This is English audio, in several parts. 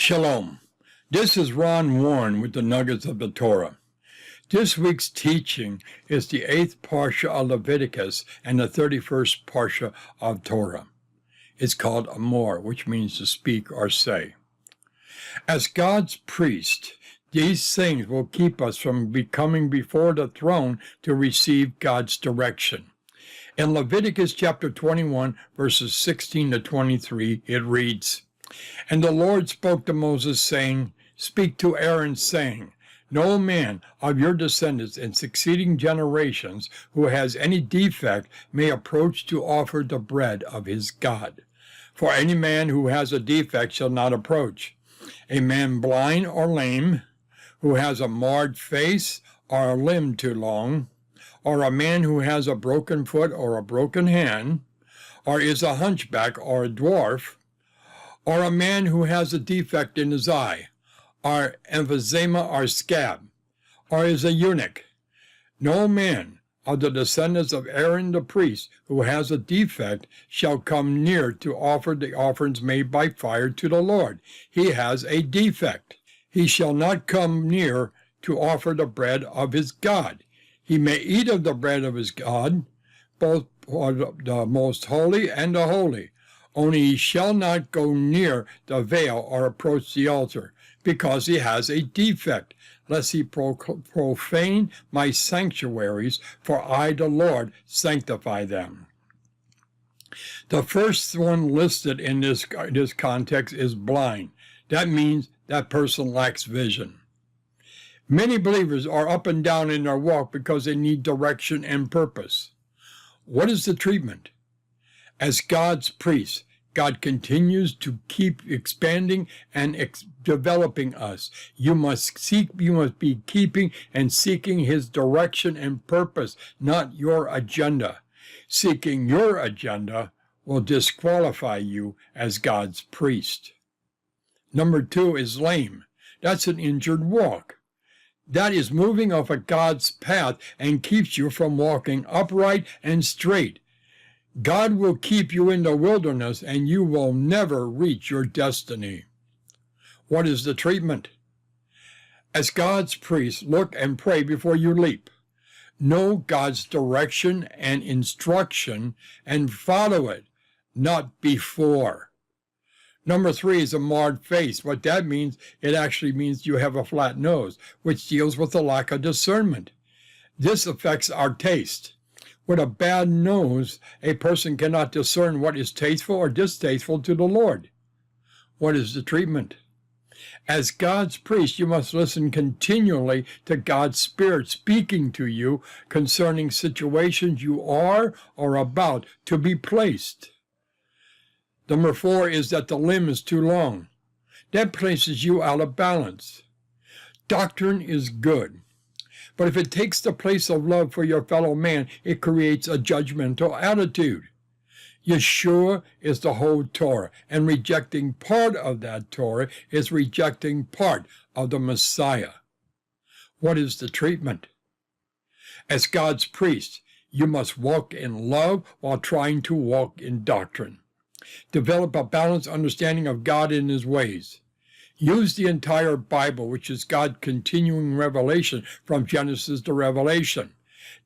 Shalom. This is Ron Warren with the Nuggets of the Torah. This week's teaching is the 8th Parsha of Leviticus and the 31st Parsha of Torah. It's called Emor, which means to speak or say. As God's priest, these things will keep us from becoming before the throne to receive God's direction. In Leviticus chapter 21, verses 16 to 23, it reads, "And the Lord spoke to Moses, saying, Speak to Aaron, saying, No man of your descendants in succeeding generations who has any defect may approach to offer the bread of his God. For any man who has a defect shall not approach. A man blind or lame, who has a marred face or a limb too long, or a man who has a broken foot or a broken hand, or is a hunchback or a dwarf, or a man who has a defect in his eye, or emphysema or scab, or is a eunuch. No man of the descendants of Aaron the priest who has a defect shall come near to offer the offerings made by fire to the Lord. He has a defect. He shall not come near to offer the bread of his God. He may eat of the bread of his God, both the most holy and the holy. Only he shall not go near the veil or approach the altar, because he has a defect, lest he profane my sanctuaries, for I, the Lord, sanctify them." The first one listed in this context is blind. That means that person lacks vision. Many believers are up and down in their walk because they need direction and purpose. What is the treatment? As God's priest, God continues to keep expanding and developing us. You must be keeping and seeking his direction and purpose, not your agenda. Seeking your agenda will disqualify you as God's priest. Number 2 is lame. That's an injured walk. That is moving off of God's path and keeps you from walking upright and straight. God will keep you in the wilderness and you will never reach your destiny. What is the treatment? As God's priest, look and pray before you leap. Know God's direction and instruction and follow it, not before. Number 3 is a marred face. What that means, it actually means you have a flat nose, which deals with the lack of discernment. This affects our taste. With a bad nose, a person cannot discern what is tasteful or distasteful to the Lord. What is the treatment? As God's priest, you must listen continually to God's Spirit speaking to you concerning situations you are or about to be placed. Number 4 is that the limb is too long. That places you out of balance. Doctrine is good. But if it takes the place of love for your fellow man, it creates a judgmental attitude. Yeshua is the whole Torah, and rejecting part of that Torah is rejecting part of the Messiah. What is the treatment? As God's priest, you must walk in love while trying to walk in doctrine. Develop a balanced understanding of God and his ways. Use the entire Bible, which is God's continuing revelation from Genesis to Revelation.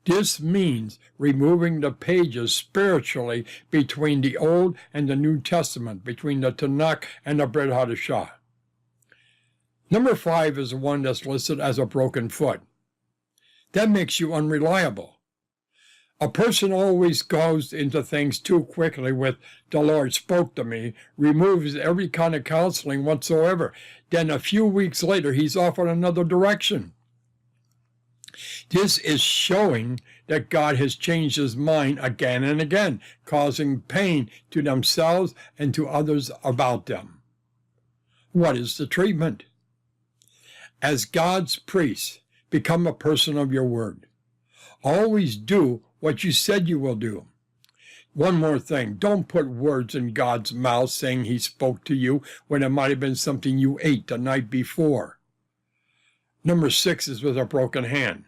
This means removing the pages spiritually between the Old and the New Testament, between the Tanakh and the Brit Hadashah. Number 5 is the one that's listed as a broken foot. That makes you unreliable. A person always goes into things too quickly with, "The Lord spoke to me," removes every kind of counseling whatsoever. Then a few weeks later, he's off on another direction. This is showing that God has changed his mind again and again, causing pain to themselves and to others about them. What is the treatment? As God's priest, become a person of your word. Always do what you said you will do. One more thing, don't put words in God's mouth saying he spoke to you when it might have been something you ate the night before. Number 6 is with a broken hand.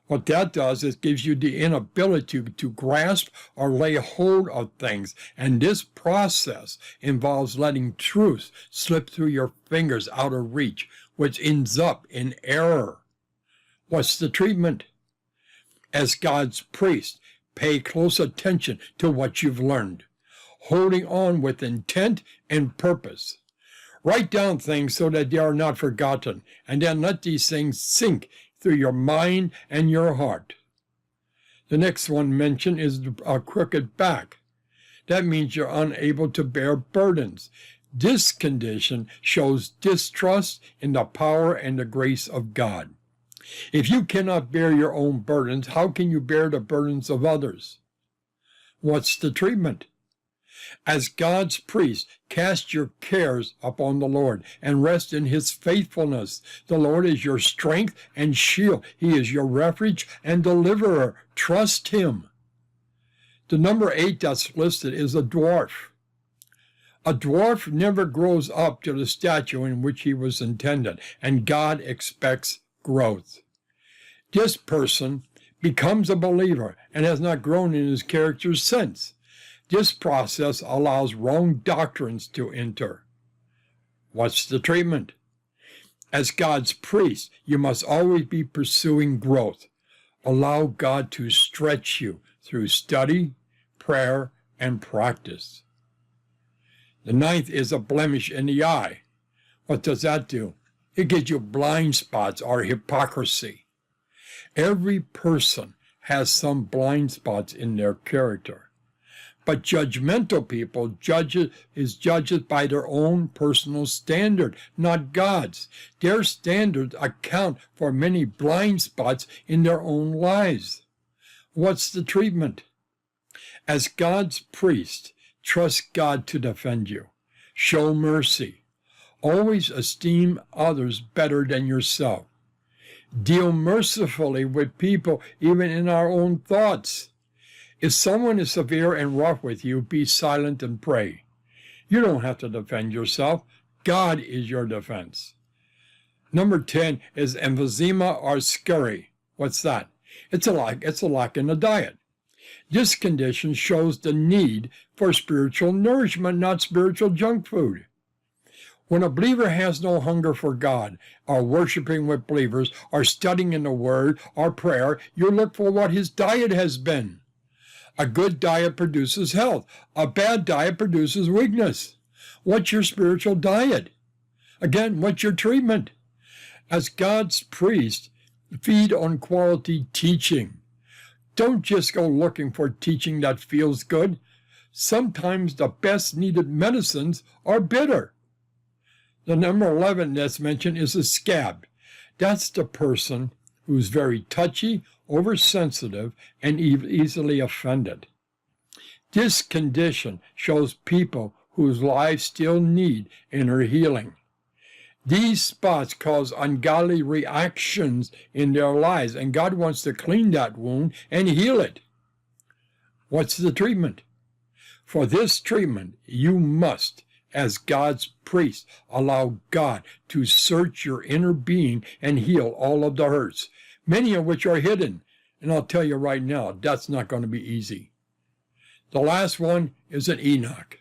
What that does is gives you the inability to grasp or lay hold of things. And this process involves letting truth slip through your fingers out of reach, which ends up in error. What's the treatment? As God's priest, pay close attention to what you've learned, holding on with intent and purpose. Write down things so that they are not forgotten, and then let these things sink through your mind and your heart. The next one mentioned is a crooked back. That means you're unable to bear burdens. This condition shows distrust in the power and the grace of God. If you cannot bear your own burdens, how can you bear the burdens of others? What's the treatment? As God's priest, cast your cares upon the Lord and rest in his faithfulness. The Lord is your strength and shield. He is your refuge and deliverer. Trust him. The number 8 that's listed is a dwarf. A dwarf never grows up to the stature in which he was intended, and God expects growth. This person becomes a believer and has not grown in his character since. This process allows wrong doctrines to enter. What's the treatment? As God's priest, you must always be pursuing growth. Allow God to stretch you through study, prayer, and practice. The 9th is a blemish in the eye. What does that do? It gives you blind spots or hypocrisy. Every person has some blind spots in their character. But judgmental people judges by their own personal standard, not God's. Their standards account for many blind spots in their own lives. What's the treatment? As God's priest, trust God to defend you. Show mercy. Always esteem others better than yourself. Deal mercifully with people, even in our own thoughts. If someone is severe and rough with you, be silent and pray. You don't have to defend yourself. God is your defense. Number 10 is emphysema or scurry. What's that? It's a lack in the diet. This condition shows the need for spiritual nourishment, not spiritual junk food. When a believer has no hunger for God, or worshiping with believers, or studying in the Word, or prayer, you look for what his diet has been. A good diet produces health. A bad diet produces weakness. What's your spiritual diet? Again, what's your treatment? As God's priest, feed on quality teaching. Don't just go looking for teaching that feels good. Sometimes the best needed medicines are bitter. The number 11 that's mentioned is a scab. That's the person who's very touchy, oversensitive, and easily offended. This condition shows people whose lives still need inner healing. These spots cause ungodly reactions in their lives, and God wants to clean that wound and heal it. What's the treatment? For this treatment, you must, as God's priest, allow God to search your inner being and heal all of the hurts, many of which are hidden. And I'll tell you right now, that's not going to be easy. The last one is an Enoch.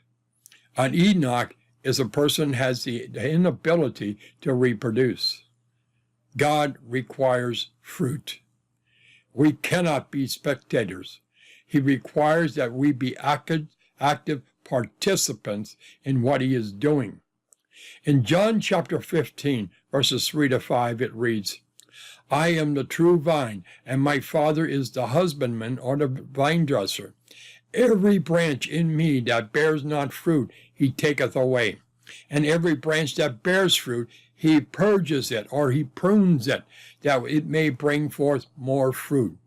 An Enoch is a person who has the inability to reproduce. God requires fruit. We cannot be spectators. He requires that we be active participants in what he is doing. In John chapter 15, verses 3 to 5, it reads, I am the true vine, and my Father is the husbandman or the vine dresser. Every branch in me that bears not fruit, he taketh away. And every branch that bears fruit, he purges it, or he prunes it, that it may bring forth more fruit.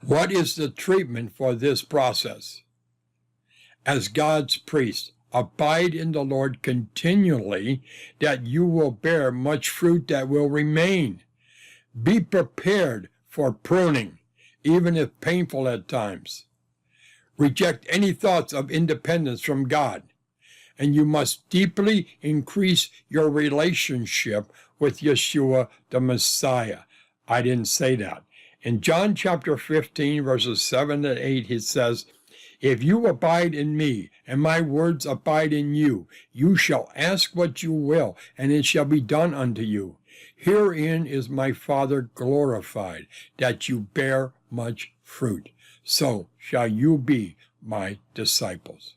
What is the treatment for this process? As God's priest, abide in the Lord continually, that you will bear much fruit that will remain. Be prepared for pruning, even if painful at times. Reject any thoughts of independence from God, and you must deeply increase your relationship with Yeshua the Messiah. I didn't say that. In John chapter 15, verses 7 and 8, he says, "If you abide in me, and my words abide in you, you shall ask what you will, and it shall be done unto you. Herein is my Father glorified, that you bear much fruit. So shall you be my disciples."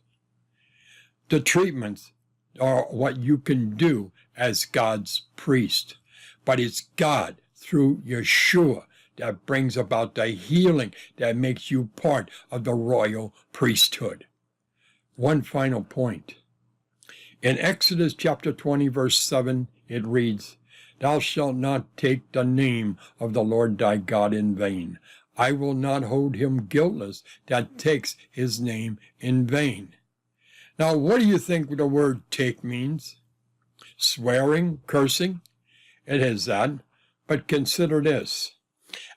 The treatments are what you can do as God's priest, but it's God through Yeshua that brings about the healing that makes you part of the royal priesthood. One final point. In Exodus chapter 20, verse 7, it reads, "Thou shalt not take the name of the Lord thy God in vain. I will not hold him guiltless that takes his name in vain." Now, what do you think the word take means? Swearing, cursing? It is that, but consider this.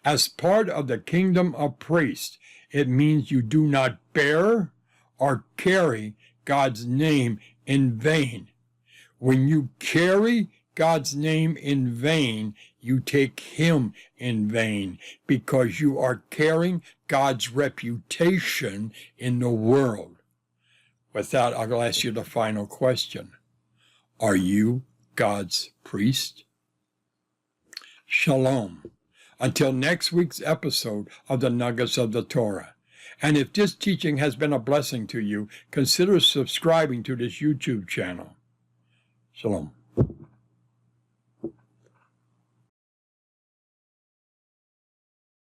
As part of the kingdom of priests, it means you do not bear or carry God's name in vain. When you carry God's name in vain, you take him in vain, because you are carrying God's reputation in the world. With that, I'll ask you the final question. Are you God's priest? Shalom. Until next week's episode of the Nuggets of the Torah. And if this teaching has been a blessing to you, consider subscribing to this YouTube channel. Shalom.